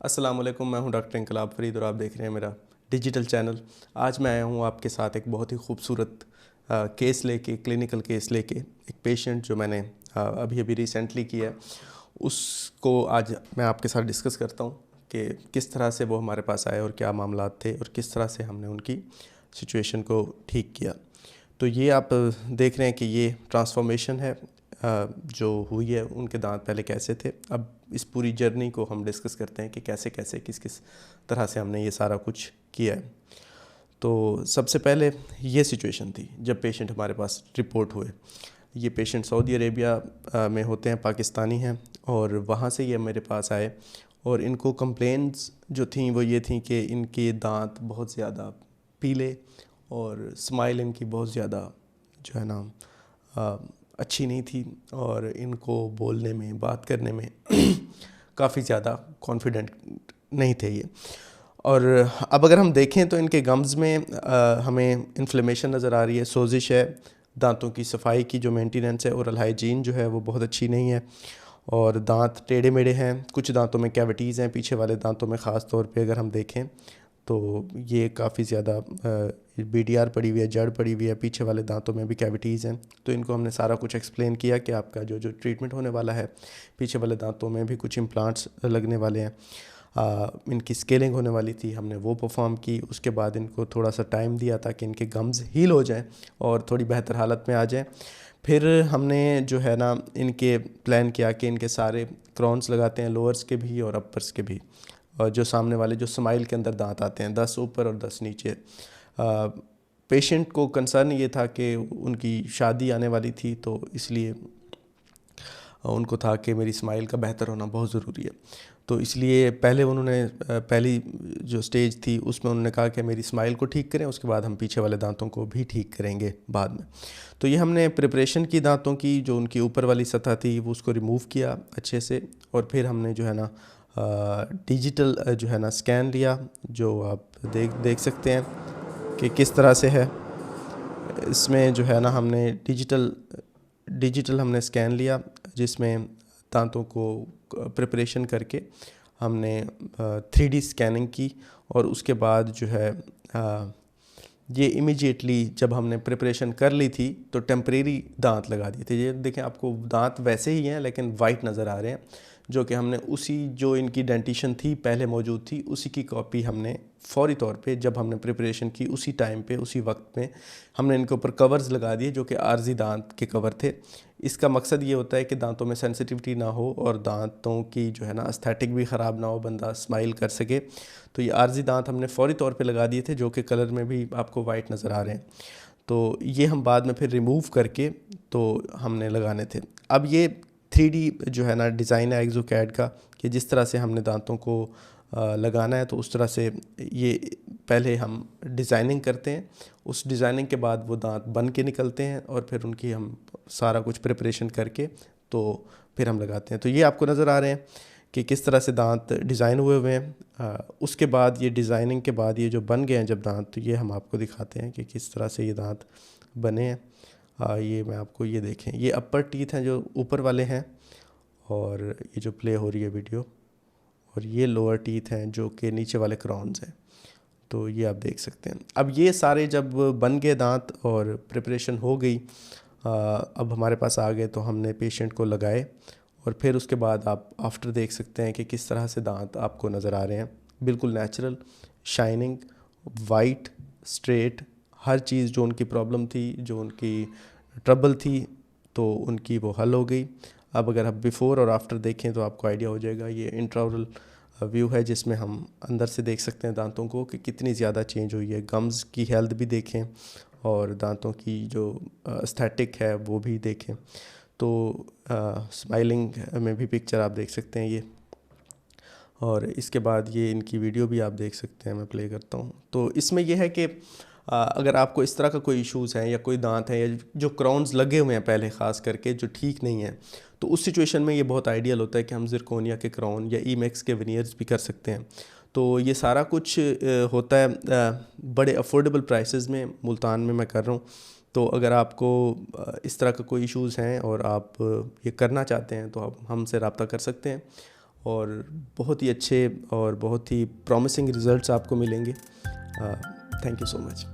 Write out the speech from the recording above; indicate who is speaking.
Speaker 1: अस्सलाम वालेकुम, मैं हूं डॉक्टर इंकलाब फरीद और आप देख रहे हैं मेरा डिजिटल चैनल। आज मैं आया हूं आपके साथ एक बहुत ही खूबसूरत केस लेके, क्लिनिकल केस लेके। एक पेशेंट जो मैंने अभी अभी रिसेंटली किया है, उसको आज मैं आपके साथ डिस्कस करता हूं कि किस तरह से वो हमारे पास आए और क्या मामलात थे और किस तरह से हमने उनकी सिचुएशन को ठीक किया। तो ये आप देख रहे हैं कि ये ट्रांसफॉर्मेशन है जो हुई है। उनके दांत पहले कैसे थे, अब इस पूरी जर्नी को हम डिस्कस करते हैं कि कैसे कैसे किस किस तरह से हमने ये सारा कुछ किया है। तो सबसे पहले ये सिचुएशन थी जब पेशेंट हमारे पास रिपोर्ट हुए। ये पेशेंट सऊदी अरेबिया में होते हैं, पाकिस्तानी हैं, और वहाँ से ये मेरे पास आए और इनको कंप्लेंट्स जो थी वो ये थी कि इनके दांत बहुत ज़्यादा पीले और स्माइल इनकी बहुत ज़्यादा जो है ना अच्छी नहीं थी, और इनको बोलने में, बात करने में काफ़ी ज़्यादा कॉन्फिडेंट नहीं थे ये। और अब अगर हम देखें तो इनके गम्स में हमें इन्फ्लेमेशन नज़र आ रही है, सोजिश है, दांतों की सफाई की जो मेंटेनेंस है, ओरल हाइजीन जो है वो बहुत अच्छी नहीं है, और दांत टेढ़े मेढ़े हैं। कुछ दांतों में कैविटीज़ हैं, पीछे वाले दांतों में ख़ास तौर पे अगर हम देखें तो ये काफ़ी ज़्यादा बीडीआर पड़ी हुई है, जड़ पड़ी हुई है, पीछे वाले दांतों में भी कैविटीज़ हैं। तो इनको हमने सारा कुछ एक्सप्लेन किया कि आपका जो जो ट्रीटमेंट होने वाला है, पीछे वाले दांतों में भी कुछ इम्प्लांट्स लगने वाले हैं, इनकी स्केलिंग होने वाली थी, हमने वो परफॉर्म की। उसके बाद इनको थोड़ा सा टाइम दिया ताकि इनके गम्स हील हो जाएँ और थोड़ी बेहतर हालत में आ जाएँ। फिर हमने जो है ना इनके प्लान किया कि इनके सारे क्राउन्स लगाते हैं, लोअर्स के भी और अपर्स के भी, और जो सामने वाले जो स्माइल के अंदर दांत आते हैं, 10 ऊपर और 10 नीचे। पेशेंट को कंसर्न ये था कि उनकी शादी आने वाली थी, तो इसलिए उनको था कि मेरी स्माइल का बेहतर होना बहुत ज़रूरी है। तो इसलिए पहले उन्होंने पहली जो स्टेज थी उसमें उन्होंने कहा कि मेरी स्माइल को ठीक करें, उसके बाद हम पीछे वाले दांतों को भी ठीक करेंगे बाद में। तो ये हमने प्रिपरेशन की दांतों की, जो उनकी ऊपर वाली सतह थी वो उसको रिमूव किया अच्छे से, और फिर हमने जो है ना डिजिटल जो है ना स्कैन लिया, जो आप देख सकते हैं कि किस तरह से है। इसमें जो है ना हमने डिजिटल हमने स्कैन लिया, जिसमें दांतों को प्रिपरेशन करके हमने 3D स्कैनिंग की, और उसके बाद जो है ये इमीडिएटली जब हमने प्रिपरेशन कर ली थी तो टेम्परेरी दांत लगा दिए थे। ये देखें, आपको दांत वैसे ही हैं लेकिन वाइट नज़र आ रहे हैं, जो कि हमने उसी जो इनकी डेंटिशन थी पहले मौजूद थी उसी की कॉपी हमने फ़ौरी तौर पे जब हमने प्रिपरेशन की उसी टाइम पे उसी वक्त में हमने इनके ऊपर कवर्स लगा दिए जो कि आर्जी दांत के कवर थे। इसका मकसद ये होता है कि दांतों में सेंसिटिविटी ना हो और दांतों की जो है ना एस्थेटिक भी ख़राब ना हो, बंदा स्माइल कर सके। तो ये आर्जी दांत हमने फ़ौरी तौर पे लगा दिए थे, जो कि कलर में भी आपको वाइट नज़र आ रहे हैं। तो ये हम बाद में फिर रिमूव करके तो हमने लगाने थे। अब ये 3D जो है ना डिज़ाइन है एक्सोकैड का, कि जिस तरह से हमने दांतों को लगाना है तो उस तरह से ये पहले हम डिज़ाइनिंग करते हैं, उस डिज़ाइनिंग के बाद वो दांत बन के निकलते हैं, और फिर उनकी हम सारा कुछ प्रिपरेशन करके तो फिर हम लगाते हैं। तो ये आपको नज़र आ रहे हैं कि किस तरह से दांत डिज़ाइन हुए हुए हैं। उसके बाद ये डिज़ाइनिंग के बाद ये जो बन गए हैं जब दांत, तो ये हम आपको दिखाते हैं कि किस तरह से ये दांत बने हैं। ये मैं आपको ये देखें, ये अपर टीथ हैं जो ऊपर वाले हैं, और ये जो प्ले हो रही है वीडियो, और ये लोअर टीथ हैं जो कि नीचे वाले क्राउन्स हैं। तो ये आप देख सकते हैं। अब ये सारे जब बन गए दांत और प्रिपरेशन हो गई, अब हमारे पास आ गए, तो हमने पेशेंट को लगाए, और फिर उसके बाद आप आफ्टर देख सकते हैं कि किस तरह से दांत आपको नज़र आ रहे हैं, बिल्कुल नेचुरल, शाइनिंग, वाइट, स्ट्रेट, हर चीज़ जो उनकी प्रॉब्लम थी, जो उनकी ट्रबल थी, तो उनकी वो हल हो गई। अब अगर आप बिफ़ोर और आफ्टर देखें तो आपको आइडिया हो जाएगा। ये इंट्राओरल व्यू है जिसमें हम अंदर से देख सकते हैं दांतों को कि कितनी ज़्यादा चेंज हुई है। गम्स की हेल्थ भी देखें और दांतों की जो एस्थेटिक है वो भी देखें। तो स्माइलिंग में भी पिक्चर आप देख सकते हैं ये, और इसके बाद ये इनकी वीडियो भी आप देख सकते हैं, मैं प्ले करता हूँ। तो इसमें यह है कि अगर आपको इस तरह का कोई इश्यूज़ हैं या कोई दांत है या जो क्राउन्स लगे हुए हैं पहले ख़ास करके जो ठीक नहीं है, तो उस सिचुएशन में ये बहुत आइडियल होता है कि हम ज़िरकोनिया के क्राउन या ईमैक्स के वेनियर्स भी कर सकते हैं। तो ये सारा कुछ होता है बड़े अफोर्डेबल प्राइसेस में, मुल्तान में मैं कर रहा हूँ। तो अगर आपको इस तरह का कोई इश्यूज़ हैं और आप ये करना चाहते हैं तो आप हमसे रब्ता कर सकते हैं, और बहुत ही अच्छे और बहुत ही प्रॉमिसिंग रिज़ल्ट्स आपको मिलेंगे। Thank you so much.